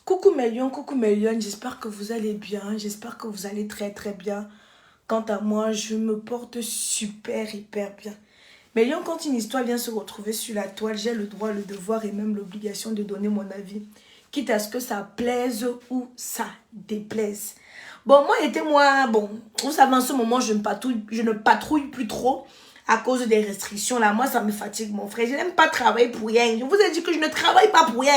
Coucou mes lions, j'espère que vous allez bien, j'espère que vous allez très très bien. Quant à moi, je me porte super hyper bien. Mais lions, quand une histoire vient se retrouver sur la toile, j'ai le droit, le devoir et même l'obligation de donner mon avis. Quitte à ce que ça plaise ou ça déplaise. Bon, vous savez, en ce moment, je ne patrouille plus trop à cause des restrictions. Là, moi, ça me fatigue, mon frère. Je n'aime pas travailler pour rien. Je vous ai dit que je ne travaille pas pour rien.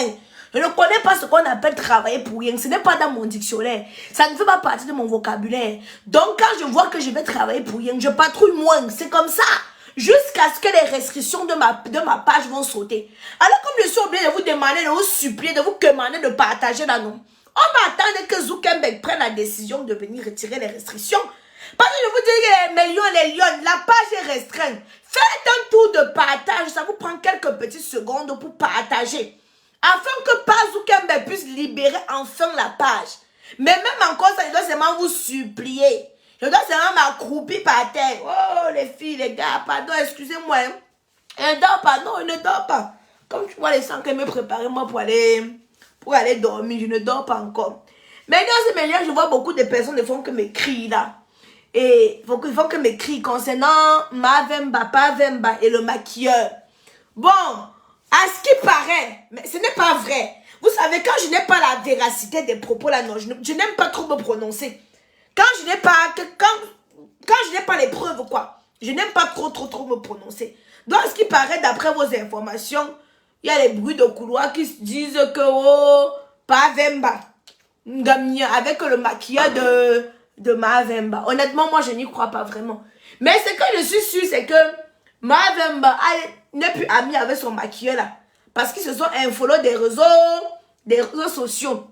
Je ne connais pas ce qu'on appelle travailler pour rien. Ce n'est pas dans mon dictionnaire. Ça ne fait pas partie de mon vocabulaire. Donc, quand je vois que je vais travailler pour rien, je patrouille moins. C'est comme ça. Jusqu'à ce que les restrictions de ma page vont sauter. Alors, comme je suis obligée de vous demander, de vous supplier, de vous demander de partager là, non. On va attendre que Zuckerberg prenne la décision de venir retirer les restrictions. Parce que je vous dis, les lions, la page est restreinte. Faites un tour de partage. Ça vous prend quelques petites secondes pour partager. Afin que pas Zuckerberg puisse libérer enfin la page. Mais même encore ça, je dois seulement vous supplier. Je dois seulement m'accroupir par terre. Oh, les filles, les gars, pardon, excusez-moi. Elle ne dort pas, non, elle ne dort pas. Comme tu vois les sangs que me préparer moi pour aller dormir, je ne dors pas encore. Mais dans ce milieu, je vois beaucoup de personnes ne font que m'écrire là. Et ils font que m'écrire concernant Mavemba, Pavemba et le maquilleur. Bon, à ce qui paraît, mais ce n'est pas vrai. Vous savez, quand je n'ai pas la véracité des propos là, non, je n'aime pas trop me prononcer. Quand je n'ai pas les preuves, quoi, je n'aime pas trop me prononcer. Donc, à ce qui paraît, d'après vos informations, il y a les bruits de couloir qui se disent que, oh, Pavemba, avec le maquillage de Mavemba. Honnêtement, moi, je n'y crois pas vraiment. Mais ce que je suis sûre, c'est que Mavemba n'est plus ami avec son maquilleur là. Parce qu'ils se sont infollow des réseaux sociaux.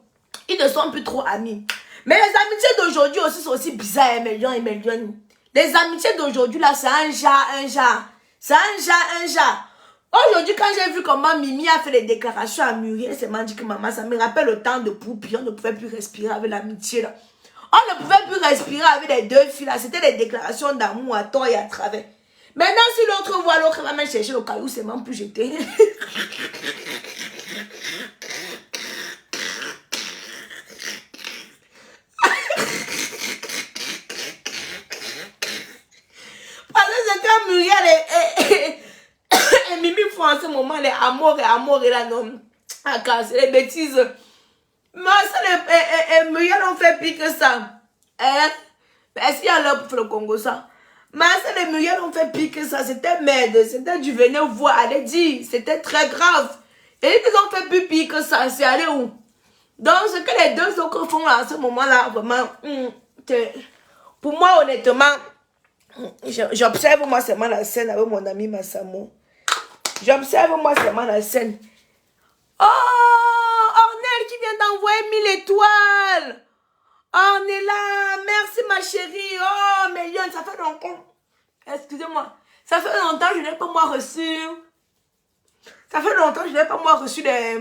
Ils ne sont plus trop amis. Mais les amitiés d'aujourd'hui aussi sont aussi bizarres, hein, millions et millions. Les amitiés d'aujourd'hui là, c'est un genre. C'est un genre. Aujourd'hui, quand j'ai vu comment Mimi a fait les déclarations à Muriel, c'est m'a dit que maman, ça me rappelle le temps de Poupi. On ne pouvait plus respirer avec l'amitié là. On ne pouvait plus respirer avec les deux filles là. C'était des déclarations d'amour à tort et à travers. Maintenant, si l'autre voit l'autre, va même chercher le caillou, c'est même plus jeté. Parce que c'est quand Muriel et Mimi font en ce moment les amours et la non. À casser les bêtises. Mais ça, Muriel ont fait pire que ça. Hein? Est-ce qu'il y a l'heure pour le Congo ça? Mais ça, les Muriel ont fait pire que ça. C'était merde. C'était du venir voir. Allez dire. C'était très grave. Et ils ont fait plus pire que ça. C'est aller où? Donc, ce que les deux autres font là, à ce moment-là, vraiment, pour moi, honnêtement, j'observe moi seulement la scène avec mon ami Massamo. J'observe moi seulement la scène. Oh, Ornel qui vient d'envoyer 1000 étoiles. Oh, on est là. Merci ma chérie. Oh, mais Lyon, ça fait longtemps. Excusez-moi. Ça fait longtemps que je n'ai pas moi reçu. Ça fait longtemps que je n'ai pas moi reçu des...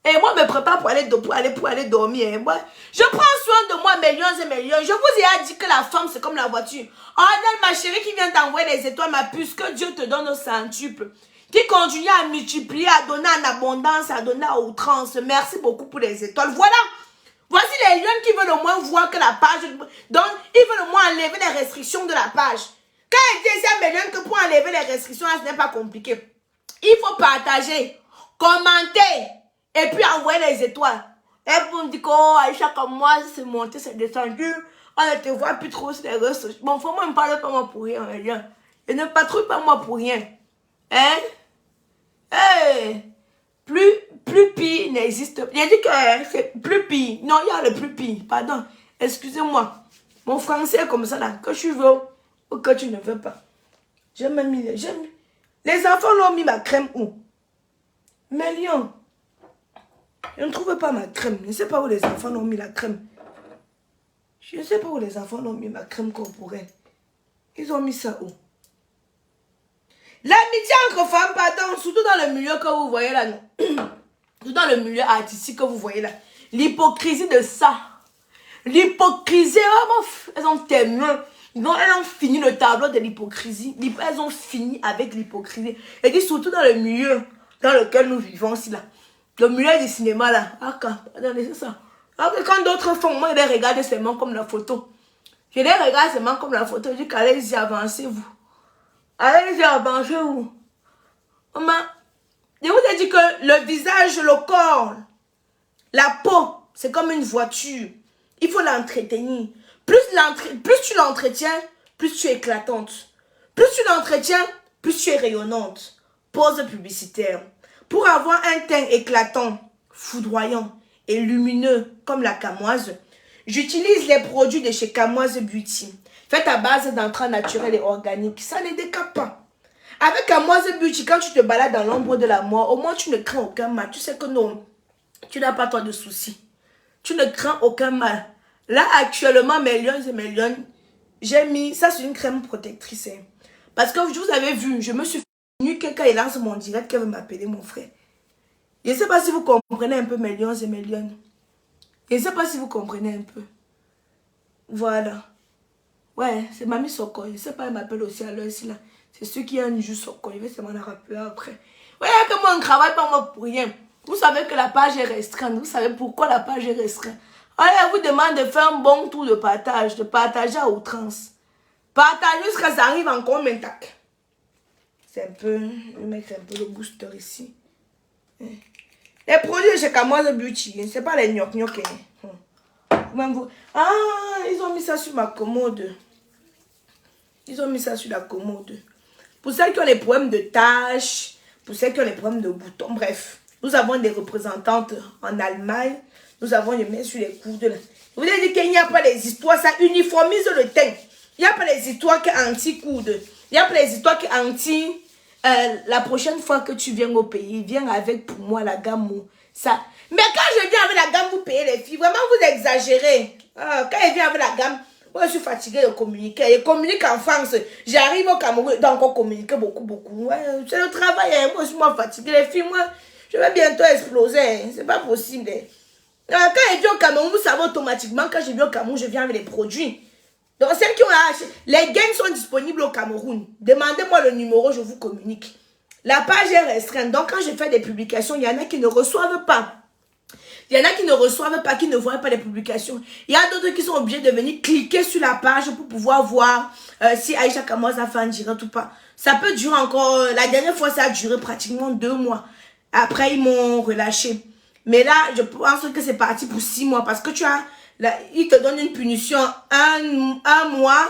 Et moi, je me prépare pour aller dormir. Hein. Moi, je prends soin de moi, millions et millions. Je vous ai dit que la femme, c'est comme la voiture. Oh, Ornel, ma chérie qui vient d'envoyer les étoiles, ma puce, que Dieu te donne au centuple. Qui continue à multiplier, à donner en abondance, à donner à outrance. Merci beaucoup pour les étoiles. Voilà. Voici les lions qui veulent au moins voir que la page... Donc, ils veulent au moins enlever les restrictions de la page. Quand ils disent à mes lions que pour enlever les restrictions, ce n'est pas compliqué. Il faut partager, commenter, et puis envoyer les étoiles. Et vous me dites que, oh, Aïcha, comme moi, c'est monté, c'est descendu. On ne te voit plus trop sur les réseaux sociaux. Bon, faut moi ne parle pas moi pour rien, les lions. Et ne patrouille pas moi pour rien. Hein? Hey! Plus pire n'existe pas. J'ai dit que c'est plus pire. Non, il y a le plus pire. Pardon. Excusez-moi. Mon français est comme ça là. Que tu veux ou que tu ne veux pas. J'aime mis. Les enfants l'ont mis ma crème où? Mais Lyon. Je ne trouve pas ma crème. Je ne sais pas où les enfants l'ont mis la crème. Je ne sais pas où les enfants l'ont mis ma crème corporelle. Ils ont mis ça où? L'amitié entre femmes, pardon, surtout dans le milieu que vous voyez là, non. Surtout dans le milieu artistique que vous voyez là. L'hypocrisie de ça. L'hypocrisie, vraiment, elles ont tellement... elles ont fini le tableau de l'hypocrisie. Elles ont fini avec l'hypocrisie. Et dit surtout dans le milieu dans lequel nous vivons aussi là. Le mulet du cinéma là. Ah, attendez, c'est ça. Ah, quand d'autres font, moi, je les regarde seulement comme la photo. Je les regarde seulement comme la photo. Je dis qu'allez-y, avancez-vous. Allez-y, avancez-vous. Je vous ai dit que le visage, le corps, la peau, c'est comme une voiture. Il faut l'entretenir. Plus tu l'entretiens, plus tu es éclatante. Plus tu l'entretiens, plus tu es rayonnante. Pause publicitaire. Pour avoir un teint éclatant, foudroyant et lumineux comme la camoise, j'utilise les produits de chez Camoise Beauty. Faits à base d'entrailles naturelles et organiques. Ça ne décape pas. Avec Camoise Beauty, quand tu te balades dans l'ombre de la mort, au moins tu ne crains aucun mal. Tu sais que non, tu n'as pas toi de soucis. Tu ne crains aucun mal. Là, actuellement, mes lions et mes lionnes, j'ai mis, ça c'est une crème protectrice. Hein. Parce que vous avez vu, je me suis fait quelqu'un il lance mon direct qui veut m'appeler mon frère. Je ne sais pas si vous comprenez un peu mes lions et mes lionnes. Je ne sais pas si vous comprenez un peu. Voilà. Ouais, c'est Mamie Soko. Je ne sais pas, elle m'appelle aussi à l'heure là. C'est ceux qui ont un jour Soko. Je vais seulement la rappeler après. Ouais, que moi on ne travaille pas moi pour rien. Vous savez que la page est restreinte. Vous savez pourquoi la page est restreinte. Allez, elle vous demande de faire un bon tour de partage, de partager à outrance. Partager jusqu'à ça arrive en combien tac. C'est un peu, je vais mettre un peu le booster ici. Les produits de chez Camoise Beauty, c'est pas les gnoc-gnoc. Ah, ils ont mis ça sur ma commode. Ils ont mis ça sur la commode. Pour celles qui ont les problèmes de taches, pour celles qui ont les problèmes de boutons, bref. Nous avons des représentantes en Allemagne. Nous avons les mains sur les coudes. Vous avez dit qu'il n'y a pas les histoires, ça uniformise le teint. Il n'y a pas les histoires qui anti-coudes. Il n'y a pas les histoires qui anti... la prochaine fois que tu viens au pays, viens avec pour moi la gamme. Ça. Mais quand je viens avec la gamme, vous payez les filles. Vraiment, vous exagérez. Quand je viens avec la gamme, moi je suis fatiguée de communiquer. Je communique en France. J'arrive au Cameroun, donc on communique beaucoup. Ouais, c'est le travail. Hein. Moi je suis fatiguée. Les filles, moi, je vais bientôt exploser. Hein. C'est pas possible. Hein. Quand je viens au Cameroun, vous savez automatiquement, quand je viens au Cameroun, je viens avec les produits. Donc, celles qui ont acheté, les gains sont disponibles au Cameroun. Demandez-moi le numéro, je vous communique. La page est restreinte. Donc, quand je fais des publications, il y en a qui ne reçoivent pas. Il y en a qui ne reçoivent pas, qui ne voient pas les publications. Il y a d'autres qui sont obligés de venir cliquer sur la page pour pouvoir voir si Aïcha Camoise a fait un direct ou pas. Ça peut durer encore, la dernière fois, ça a duré pratiquement 2 mois. Après, ils m'ont relâché. Mais là, je pense que c'est parti pour 6 mois parce que tu as... Là, il te donne une punition un mois.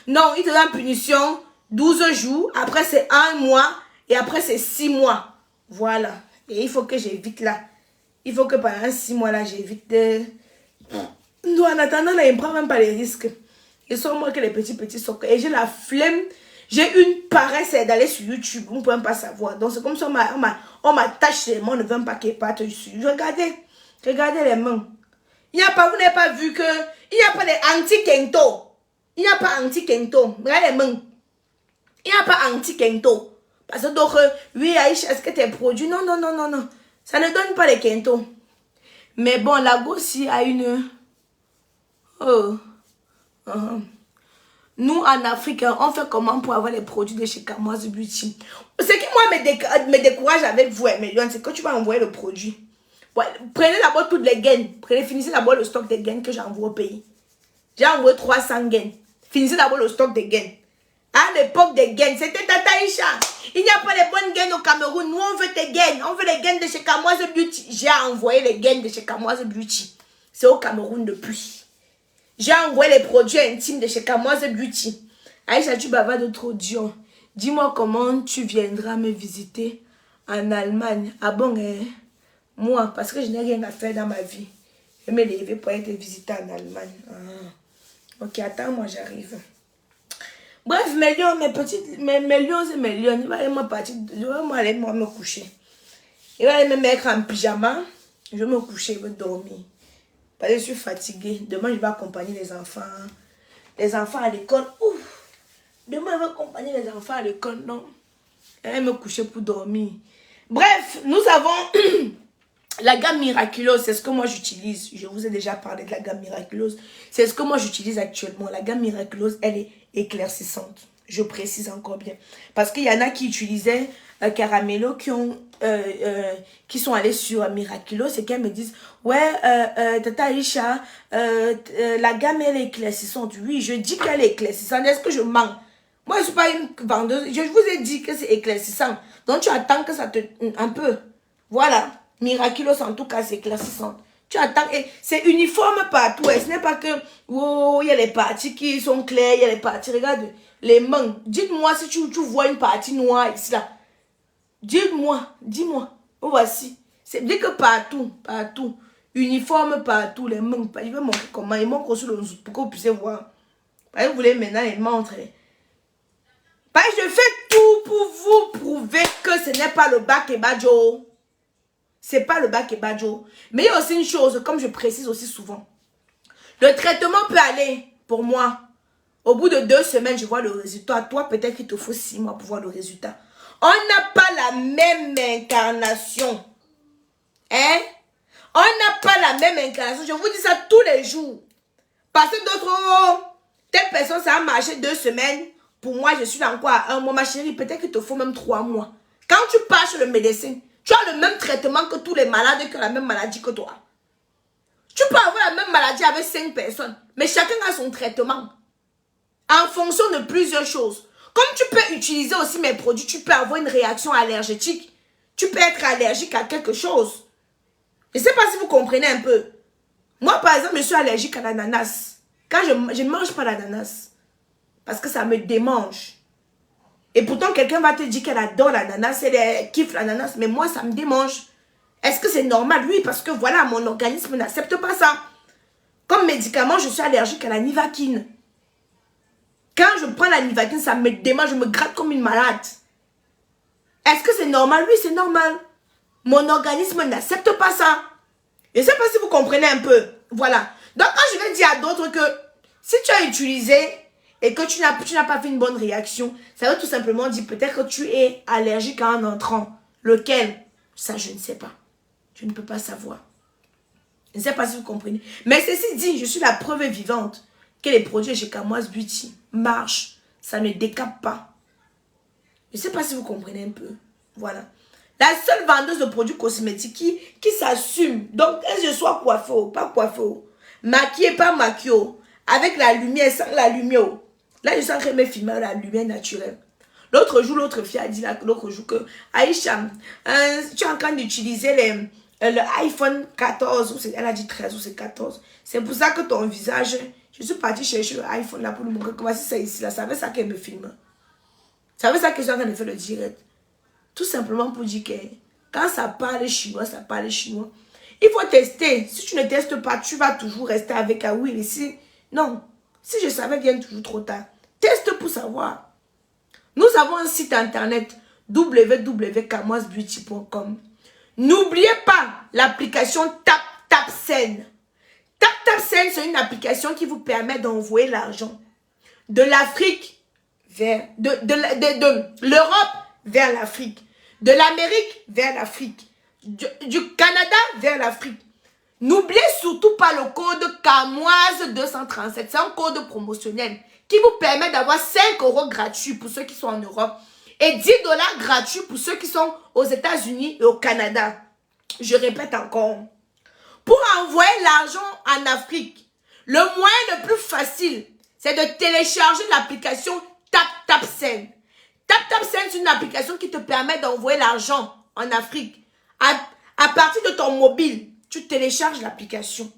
Non, il te donne une punition 12 jours. Après, c'est 1 mois. Et après, c'est 6 mois. Voilà. Et il faut que j'évite là. Il faut que pendant 6 mois là, j'évite de... Non, en attendant, là, il ne prend même pas les risques. Ils sont moins que les petits socles. Et j'ai la flemme. J'ai une paresse d'aller sur YouTube. On ne peut même pas savoir. Donc, c'est comme ça, on m'attache les mains. On ne veut même pas qu'ils partent dessus. Regardez les mains. Il n'y a pas, vous n'avez pas vu que, il n'y a pas de anti-kento. Il n'y a pas anti-kento. Regardez les mains. Il n'y a pas anti-kento. Parce que d'autres, oui, Aïcha, est-ce que tes produits, non. Ça ne donne pas les kento. Mais bon, la Gossi a une, Nous, en Afrique, on fait comment pour avoir les produits de chez Camoise Beauty. Ce qui, moi, me décourage avec vous, Emilion, c'est que tu vas envoyer le produit. Ouais, prenez d'abord toutes les gaines. Finissez d'abord le stock des gaines que j'envoie au pays. J'ai envoyé 300 gaines. Finissez d'abord le stock des gaines. À l'époque des gaines, c'était Tata Aïcha. Il n'y a pas les bonnes gaines au Cameroun. Nous, on veut tes gaines. On veut les gaines de chez Camoise Beauty. J'ai envoyé les gaines de chez Camoise Beauty. C'est au Cameroun depuis. J'ai envoyé les produits intimes de chez Camoise Beauty. Aïcha, tu bavardes trop dur. Dis-moi comment tu viendras me visiter en Allemagne. Ah bon, hein? Moi, parce que je n'ai rien à faire dans ma vie. Je vais me lever pour aller te visiter en Allemagne. Ah. Ok, attends, moi j'arrive. Bref, mes lions, mes lions et mes lions, il va aller me coucher. Il va aller me mettre en pyjama. Je vais me coucher, je vais dormir. Parce que je suis fatiguée. Demain, je vais accompagner les enfants. Les enfants à l'école. Ouf! Demain, je vais accompagner les enfants à l'école. Non. Je vais me coucher pour dormir. Bref, nous avons... La gamme miraculeuse, c'est ce que moi j'utilise. Je vous ai déjà parlé de la gamme miraculeuse. C'est ce que moi j'utilise actuellement. La gamme miraculeuse, elle est éclaircissante. Je précise encore bien. Parce qu'il y en a qui utilisaient Caramello, qui sont allés sur Miraculous et qui me disent, ouais, Tata Aïcha, la gamme elle est éclaircissante. Oui, je dis qu'elle est éclaircissante. Est-ce que je mens? Moi, je ne suis pas une vendeuse. Je vous ai dit que c'est éclaircissant. Donc, tu attends que ça te... Un peu. Voilà. Miraculous, en tout cas, c'est éclaircissant. Tu attends. Et c'est uniforme partout. Et ce n'est pas que... Oh, il y a les parties qui sont claires. Il y a les parties... Regarde, les mains. Dites-moi si tu vois une partie noire ici, là. Dis-moi. Oh, voici. C'est bien que partout. Uniforme partout. Les mains. Il veut montrer comment. Il montre sur le... Pour que vous puissiez voir. Vous voulez maintenant les montrer. Je fais tout pour vous prouver que ce n'est pas le bac et badjo. C'est pas le bac et badjo. Mais il y a aussi une chose, comme je précise aussi souvent. Le traitement peut aller, pour moi, au bout de 2 semaines, je vois le résultat. Toi, peut-être qu'il te faut 6 mois pour voir le résultat. On n'a pas la même incarnation. Hein? On n'a pas la même incarnation. Je vous dis ça tous les jours. Parce que d'autres, telle personne, ça a marché 2 semaines. Pour moi, je suis là encore à 1 mois. Ma chérie, peut-être qu'il te faut même 3 mois. Quand tu pars chez le médecin, tu as le même traitement que tous les malades qui ont la même maladie que toi. Tu peux avoir la même maladie avec 5 personnes. Mais chacun a son traitement. En fonction de plusieurs choses. Comme tu peux utiliser aussi mes produits, tu peux avoir une réaction allergétique. Tu peux être allergique à quelque chose. Je ne sais pas si vous comprenez un peu. Moi, par exemple, je suis allergique à l'ananas. Quand je ne mange pas l'ananas. Parce que ça me démange. Et pourtant, quelqu'un va te dire qu'elle adore l'ananas, elle kiffe l'ananas, mais moi, ça me démange. Est-ce que c'est normal? Oui, parce que voilà, mon organisme n'accepte pas ça. Comme médicament, je suis allergique à la nivaquine. Quand je prends la nivaquine, ça me démange, je me gratte comme une malade. Est-ce que c'est normal? Oui, c'est normal. Mon organisme n'accepte pas ça. Je ne sais pas si vous comprenez un peu. Voilà. Donc, quand je vais dire à d'autres que si tu as utilisé et que tu n'as pas fait une bonne réaction, ça veut tout simplement dire peut-être que tu es allergique à un entrant. Lequel? Ça, je ne sais pas. Je ne peux pas savoir. Je ne sais pas si vous comprenez. Mais ceci dit, je suis la preuve vivante que les produits chez Kamoise Beauty marchent. Ça ne décape pas. Je ne sais pas si vous comprenez un peu. Voilà. La seule vendeuse de produits cosmétiques qui s'assume. Donc, est-ce que je sois coiffée ou pas coiffée? Maquillée, pas maquillée. Avec la lumière, sans la lumière. Là, je suis en train de me filmer la lumière naturelle. L'autre jour, l'autre fille a dit l'autre jour que Aïcha, tu es en train d'utiliser le iPhone 14, elle a dit 13 ou c'est 14. C'est pour ça que ton visage, je suis partie chercher le iPhone là pour lui montrer comment c'est ici là. Ça veut ça qu'elle me filme. Ça veut ça que je suis en train de faire le direct. Tout simplement pour dire que quand ça parle chinois, ça parle chinois. Il faut tester. Si tu ne testes pas, tu vas toujours rester avec un oui ici. Non. Si je savais, viens toujours trop tard. Teste pour savoir. Nous avons un site internet www.kamoisebeauty.com. N'oubliez pas l'application TapTapSend. TapTapSend, c'est une application qui vous permet d'envoyer l'argent de l'Afrique vers... de l'Europe vers l'Afrique. De l'Amérique vers l'Afrique. Du Canada vers l'Afrique. N'oubliez surtout pas le code Kamoise 237. C'est un code promotionnel qui vous permet d'avoir 5 € gratuits pour ceux qui sont en Europe et 10 $ gratuits pour ceux qui sont aux États-Unis et au Canada. Je répète encore. Pour envoyer l'argent en Afrique, le moyen le plus facile, c'est de télécharger l'application TapTapSend. TapTapSend, c'est une application qui te permet d'envoyer l'argent en Afrique. À partir de ton mobile, tu télécharges l'application.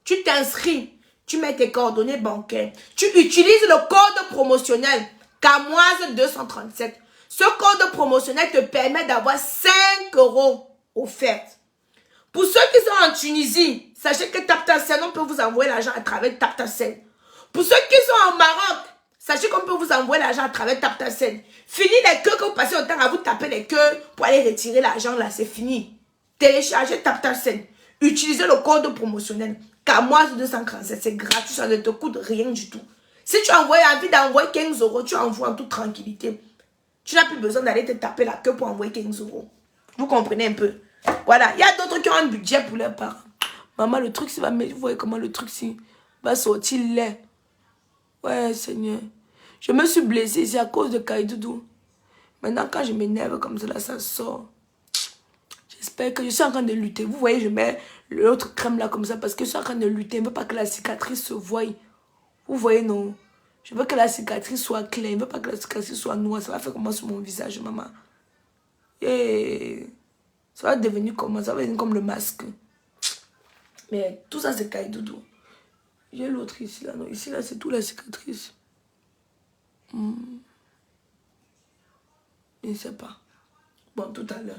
Tu t'inscris. Tu mets tes coordonnées bancaires. Tu utilises le code promotionnel Kamoise 237. Ce code promotionnel te permet d'avoir 5 € offerts. Pour ceux qui sont en Tunisie, sachez que TapTapSend, on peut vous envoyer l'argent à travers TapTapSend. Pour ceux qui sont en Maroc, sachez qu'on peut vous envoyer l'argent à travers TapTapSend. Fini les queues que vous passez autant à vous taper les queues pour aller retirer l'argent là, c'est fini. Téléchargez TapTapSend. Utilisez le code promotionnel Kamoise 237. C'est gratuit, ça ne te coûte rien du tout. Si tu as envie d'envoyer 15 €, tu envoies en toute tranquillité. Tu n'as plus besoin d'aller te taper la queue pour envoyer 15 €. Vous comprenez un peu? Voilà. Il y a d'autres qui ont un budget pour leurs parents. Maman, le truc, vous voyez comment le truc va sortir laid. Ouais, Seigneur. Je me suis blessée ici à cause de Kaidoudou. Maintenant, quand je m'énerve comme ça, là, ça sort. J'espère que je suis en train de lutter. Vous voyez, je mets l'autre crème là comme ça parce que je suis en train de lutter. Je ne veux pas que la cicatrice se voie. Vous voyez, non? Je veux que la cicatrice soit claire. Je ne veux pas que la cicatrice soit noire. Ça va faire comment sur mon visage, maman? Et ça va devenir comment? Ça va devenir comme le masque. Mais tout ça, c'est Kaidoudou. J'ai l'autre ici, là. Non, ici, là, c'est tout la cicatrice. Je ne sais pas. Bon, tout à l'heure.